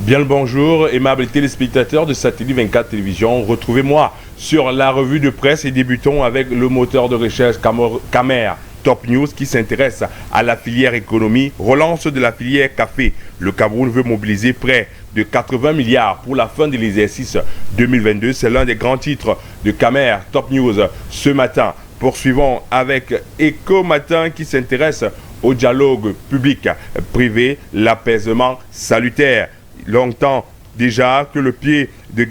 Bien le bonjour, aimables téléspectateurs de Satellite 24 Télévision. Retrouvez-moi sur la revue de presse et débutons avec le moteur de recherche Camer Top News qui s'intéresse à la filière économie, relance de la filière café. Le Cameroun veut mobiliser près de 80 milliards pour la fin de l'exercice 2022. C'est l'un des grands titres de Camer Top News ce matin. Poursuivons avec Eco Matin qui s'intéresse au dialogue public-privé, l'apaisement salutaire. Longtemps déjà que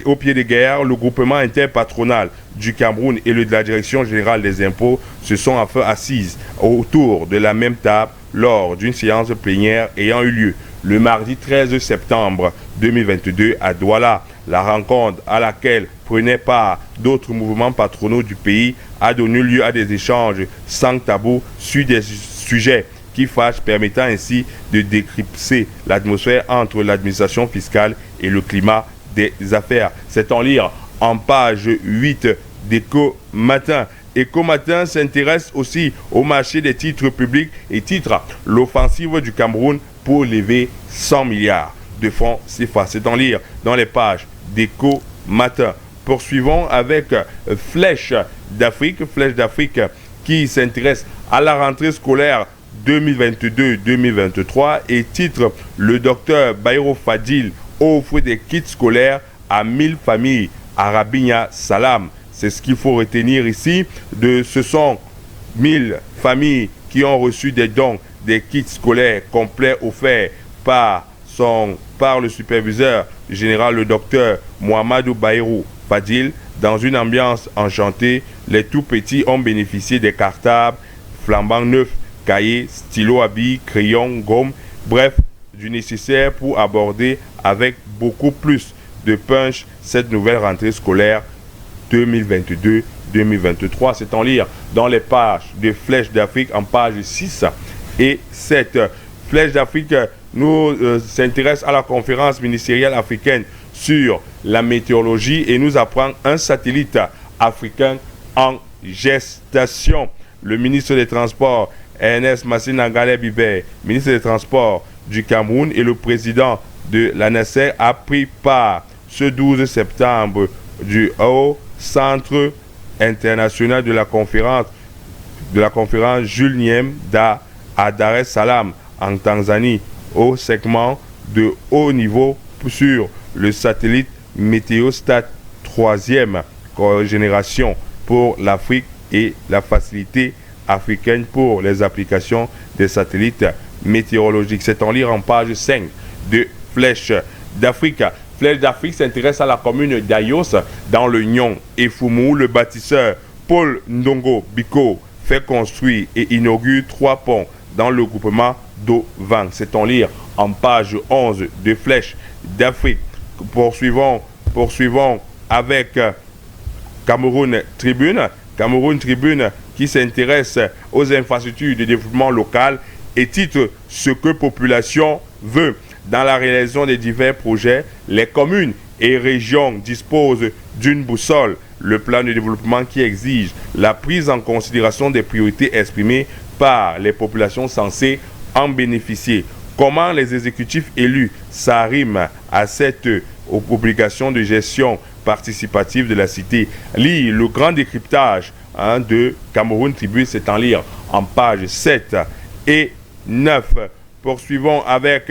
au pied de guerre, le groupement interpatronal du Cameroun et le de la Direction générale des impôts se sont enfin assises autour de la même table lors d'une séance plénière ayant eu lieu le mardi 13 septembre 2022 à Douala. La rencontre à laquelle prenaient part d'autres mouvements patronaux du pays a donné lieu à des échanges sans tabou sur des sujets qui fâche, permettant ainsi de décrypter l'atmosphère entre l'administration fiscale et le climat des affaires. C'est en lire en page 8 d'Eco Matin. Eco Matin s'intéresse aussi au marché des titres publics et titre l'offensive du Cameroun pour lever 100 milliards de francs CFA. C'est en lire dans les pages d'Eco Matin. Poursuivons avec Flèche d'Afrique qui s'intéresse à la rentrée scolaire 2022-2023 et titre le docteur Bayrou Fadil offre des kits scolaires à 1000 familles à Rabigna Salam. C'est ce qu'il faut retenir ici. Ce sont 1000 familles qui ont reçu des dons, des kits scolaires complets offerts par le superviseur général, le docteur Mohamedou Bayrou Fadil. Dans une ambiance enchantée, les tout petits ont bénéficié des cartables flambant neufs, cahiers, stylos à billes, crayons, gommes, bref, du nécessaire pour aborder avec beaucoup plus de punch cette nouvelle rentrée scolaire 2022-2023. C'est en lire dans les pages de Flèche d'Afrique en page 6 et 7. Flèche d'Afrique nous s'intéresse à la conférence ministérielle africaine sur la météorologie et nous apprend un satellite africain en gestation. Le ministre des Transports Ernest Massina Galeb-Iber, ministre des Transports du Cameroun et le président de la NACER a pris part ce 12 septembre au Centre international de la conférence Jules Nyemda à Dar es Salaam en Tanzanie au segment de haut niveau sur le satellite Météostat 3e génération pour l'Afrique et la facilité africaine pour les applications des satellites météorologiques. C'est en lire en page 5 de Flèche d'Afrique. Flèche d'Afrique s'intéresse à la commune d'Ayos dans le Nyon et Foumou. Le bâtisseur Paul Ndongo Biko fait construire et inaugure 3 ponts dans le groupement d'Ovang. C'est en lire en page 11 de Flèche d'Afrique. Poursuivons avec Cameroun Tribune qui s'intéresse aux infrastructures de développement local et titre ce que population veut. Dans la réalisation des divers projets, les communes et régions disposent d'une boussole, le plan de développement qui exige la prise en considération des priorités exprimées par les populations censées en bénéficier. Comment les exécutifs élus s'arriment à cette obligation de gestion participative de la cité? Lis le grand décryptage de Cameroun Tribune, c'est en lire en page 7 et 9. Poursuivons avec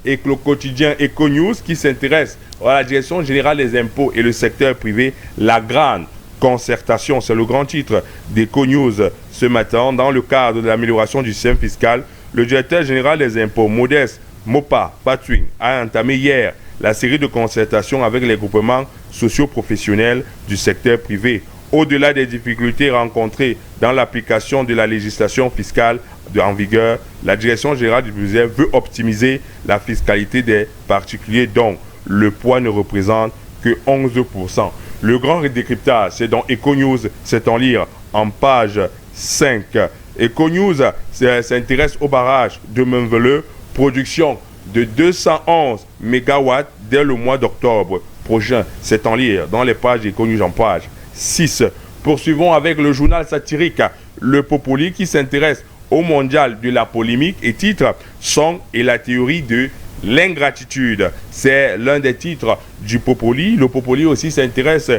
le quotidien Eco News qui s'intéresse à la Direction générale des impôts et le secteur privé, la grande concertation. C'est le grand titre d'Eco News ce matin. Dans le cadre de l'amélioration du système fiscal, le directeur général des impôts, Modeste Mopa Patwin, a entamé hier la série de concertations avec les groupements socio-professionnels du secteur privé. Au-delà des difficultés rencontrées dans l'application de la législation fiscale en vigueur, la Direction générale du budget veut optimiser la fiscalité des particuliers dont le poids ne représente que 11%. Le grand décryptage, c'est dans Eco News, c'est en lire en page 5. Eco News s'intéresse au barrage de Menveleu, production de 211 MW dès le mois d'octobre prochain. C'est en lire dans les pages Eco News en page 6. Poursuivons avec le journal satirique Le Populi qui s'intéresse au mondial de la polémique et titre Son et la théorie de l'ingratitude. C'est l'un des titres du Popoli. Le Popoli aussi s'intéresse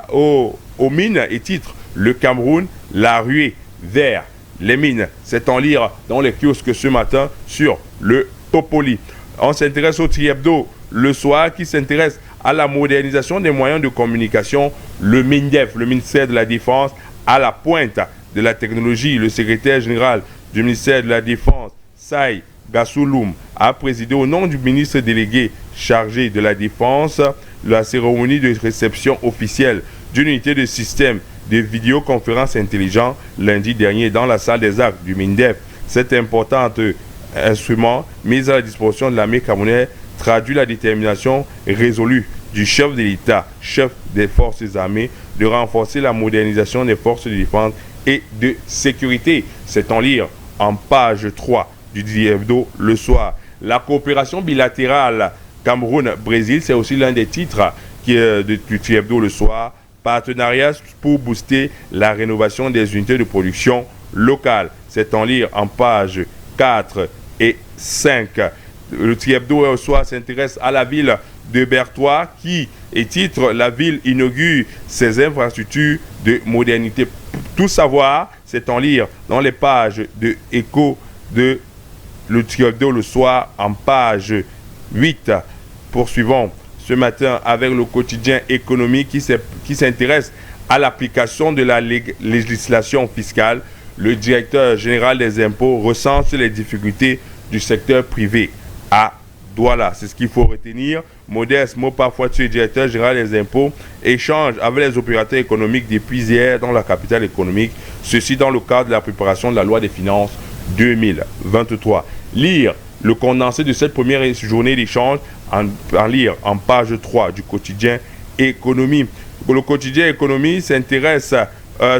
aux mines et titre le Cameroun, la ruée vers les mines. C'est en lire dans les kiosques ce matin sur le Popoli. On s'intéresse au Tri-Hebdo le soir qui s'intéresse à la modernisation des moyens de communication. Le MINDEF, le ministère de la Défense, à la pointe de la technologie. Le secrétaire général du ministère de la Défense, Sai Gassouloum, a présidé au nom du ministre délégué chargé de la Défense la cérémonie de réception officielle d'une unité de système de vidéoconférence intelligent lundi dernier dans la salle des actes du MINDEF. Cet important instrument mis à la disposition de l'armée camerounaise traduit la détermination résolue du chef de l'État, chef des forces armées, de renforcer la modernisation des forces de défense et de sécurité. C'est en lire en page 3 du Tri-Hebdo le soir. La coopération bilatérale Cameroun-Brésil, c'est aussi l'un des titres du Tri-Hebdo le soir. Partenariat pour booster la rénovation des unités de production locales. C'est en lire en page 4 et 5. Le Tri-Hebdo le soir s'intéresse à la ville de Bertois qui est titre la ville inaugure ses infrastructures de modernité. Tout savoir, c'est en lire dans les pages de Écho de le Tri-Hebdo le soir en page 8. Poursuivons ce matin avec le quotidien économique qui s'intéresse à l'application de la législation fiscale. Le directeur général des impôts recense les difficultés du secteur privé à Douala. C'est ce qu'il faut retenir. Modeste Mopafoitier, directeur général des impôts, échange avec les opérateurs économiques depuis hier dans la capitale économique. Ceci dans le cadre de la préparation de la loi des finances 2023. Lire le condensé de cette première journée d'échange en lire en page 3 du quotidien économie. Le quotidien économie s'intéresse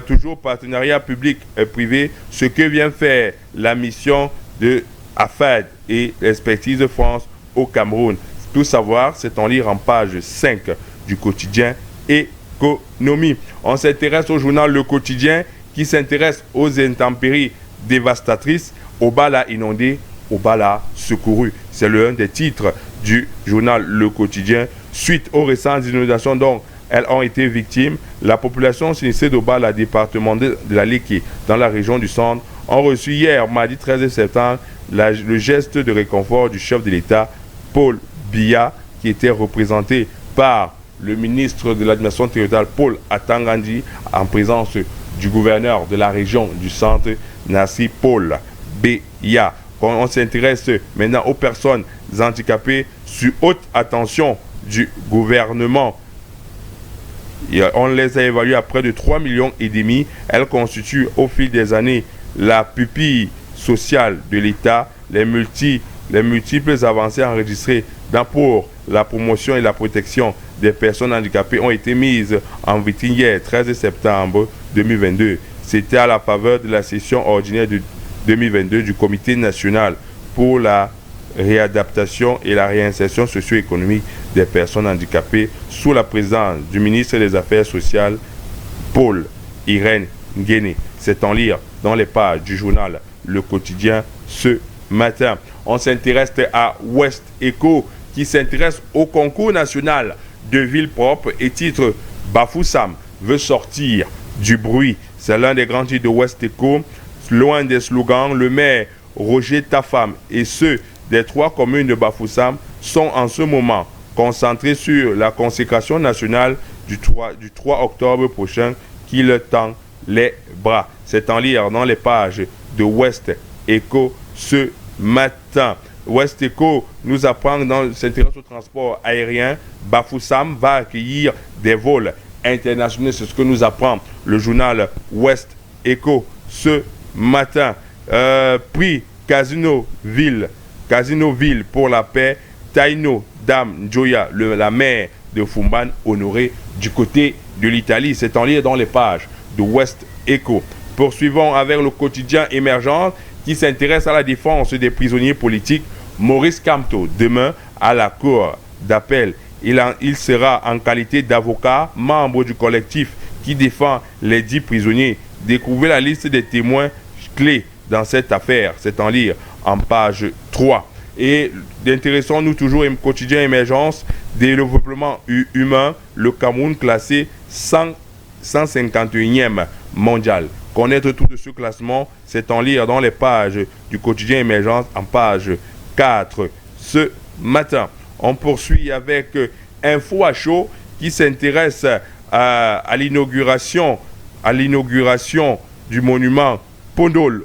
toujours au partenariat public et privé, ce que vient faire la mission de AFAD et l'expertise de France au Cameroun. Tout savoir, c'est en lire en page 5 du quotidien économie. On s'intéresse au journal Le Quotidien qui s'intéresse aux intempéries dévastatrices, au Bala inondé, au Bala secouru. C'est l'un des titres du journal Le Quotidien. Suite aux récentes inondations dont elles ont été victimes, la population sinistrée de Bala, département de la Léké, dans la région du Centre, ont reçu hier, mardi 13 septembre, le geste de réconfort du chef de l'État, Paul Biya, qui était représenté par le ministre de l'administration territoriale, Paul Atangandi, en présence du gouverneur de la région du Centre, Nassi Paul Biya. On s'intéresse maintenant aux personnes handicapées sous haute attention du gouvernement. On les a évaluées à près de 3,5 millions. Elles constituent au fil des années la pupille sociale de l'État. Les multiples avancées enregistrées pour la promotion et la protection des personnes handicapées ont été mises en vitrine hier, 13 septembre 2022. C'était à la faveur de la session ordinaire de 2022 du Comité national pour la réadaptation et la réinsertion socio-économique des personnes handicapées sous la présidence du ministre des Affaires sociales, Paul Irène Nguéné. C'est en lire dans les pages du journal Le Quotidien ce matin. On s'intéresse à West Eco qui s'intéresse au concours national de ville propre et titre Bafoussam veut sortir du bruit. C'est l'un des grands titres de West Eco. Loin des slogans, le maire Roger Tafam et ceux des 3 communes de Bafoussam sont en ce moment concentrés sur la consécration nationale du 3 octobre prochain qui leur tend les bras. C'est en lire dans les pages de West Eco ce matin. West Eco nous apprend dans s'intéresse au transport aérien. Bafoussam va accueillir des vols internationaux. C'est ce que nous apprend le journal West Eco ce matin. Prix Casino Ville pour la paix. Taino Dame Njoya, la maire de Fumban, honorée du côté de l'Italie. C'est en lire dans les pages de West Eco. Poursuivons avec le quotidien émergent qui s'intéresse à la défense des prisonniers politiques. Maurice Kamto, demain à la cour d'appel. Il sera en qualité d'avocat, membre du collectif qui défend les 10 prisonniers. Découvrez la liste des témoins clés dans cette affaire. C'est en lire en page 3. Et intéressons-nous toujours au quotidien émergence, développement humain, le Cameroun classé 151e mondial. Connaître tout de ce classement, c'est en lire dans les pages du quotidien émergence en page 4 ce matin. On poursuit avec Info à chaud qui s'intéresse à l'inauguration du monument Pondol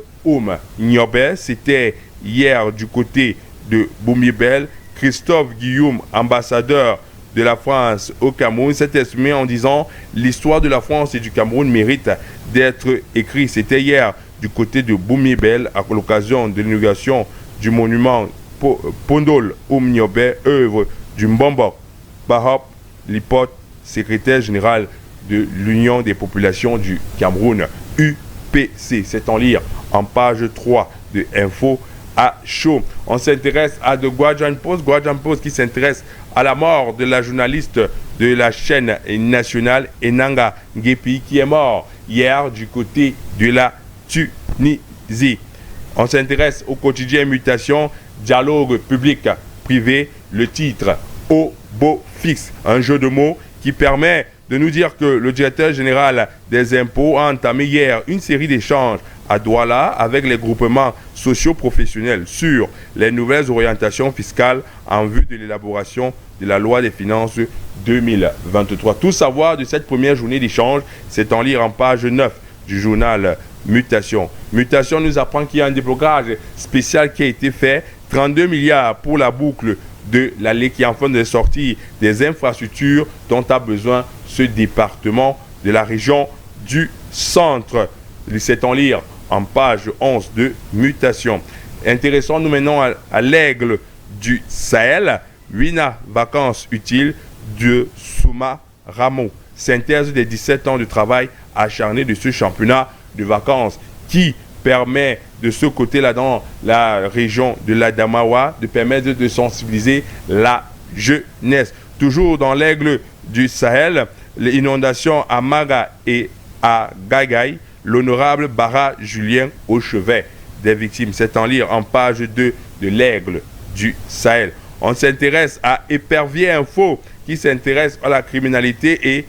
Nyobe. C'était hier du côté de Boumibel. Christophe Guillaume, ambassadeur de la France au Cameroun, s'est exprimé en disant l'histoire de la France et du Cameroun mérite d'être écrite. C'était hier du côté de Boumibel à l'occasion de l'inauguration du monument Pondol Nyobe, œuvre du Mbombo Bahop Lipot, secrétaire général de l'Union des populations du Cameroun, UPC. C'est en lire en page 3 de Info à chaud. On s'intéresse à The Guardian Post qui s'intéresse à la mort de la journaliste de la chaîne nationale Enanga Ngepi qui est mort hier du côté de la Tunisie. On s'intéresse au quotidien Mutation, dialogue public-privé, le titre au beau fixe, un jeu de mots qui permet de nous dire que le directeur général des impôts a entamé hier une série d'échanges à Douala avec les groupements socio-professionnels sur les nouvelles orientations fiscales en vue de l'élaboration de la loi des finances 2023. Tout savoir de cette première journée d'échange, c'est en lire en page 9 du journal Mutation. Mutation nous apprend qu'il y a un déblocage spécial qui a été fait, 32 milliards pour la boucle de l'allée qui est en train de sortir des infrastructures dont a besoin ce département de la région du centre. C'est en lire en page 11 de Mutation. Intéressons-nous maintenant à l'aigle du Sahel. Wina, vacances utiles de Souma Ramo. Synthèse des 17 ans de travail acharné de ce championnat de vacances qui permet de ce côté-là dans la région de l'Adamawa de permettre de sensibiliser la jeunesse. Toujours dans l'aigle du Sahel, les inondations à Maga et à Gagaï, l'honorable Bara Julien au chevet des victimes. C'est en lire en page 2 de l'aigle du Sahel. On s'intéresse à Épervier Info qui s'intéresse à la criminalité et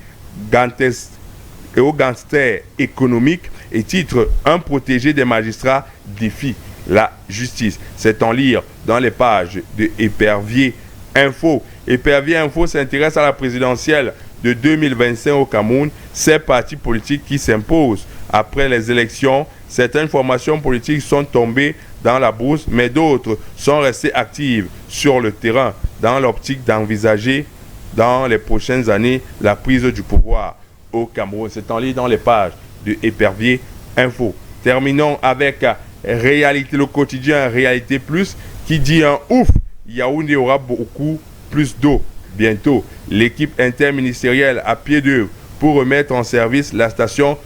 aux gangsters économiques et titre un protégé des magistrats défie la justice. C'est en lire dans les pages de Épervier Info. Épervier Info s'intéresse à la présidentielle de 2025 au Cameroun. Ces partis politiques qui s'imposent après les élections, certaines formations politiques sont tombées dans la brousse, mais d'autres sont restées actives sur le terrain dans l'optique d'envisager dans les prochaines années la prise du pouvoir au Cameroun. C'est en lire dans les pages de Épervier Info. Terminons avec Réalité, le quotidien Réalité Plus qui dit un ouf, Yaoundé aura beaucoup plus d'eau bientôt. L'équipe interministérielle à pied d'œuvre pour remettre en service la station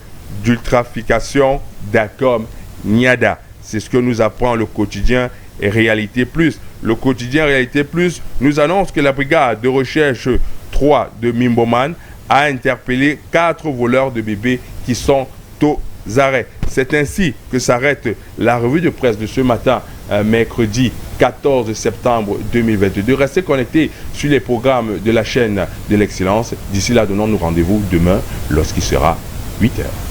d'ultrafication d'Acom Niada. C'est ce que nous apprend le quotidien Réalité Plus. Le quotidien Réalité Plus nous annonce que la brigade de recherche 3 de Mimboman a interpellé 4 voleurs de bébés qui sont aux arrêts. C'est ainsi que s'arrête la revue de presse de ce matin, mercredi 14 septembre 2022. Restez connectés sur les programmes de la chaîne de l'excellence. D'ici là, donnons-nous rendez-vous demain lorsqu'il sera 8 h.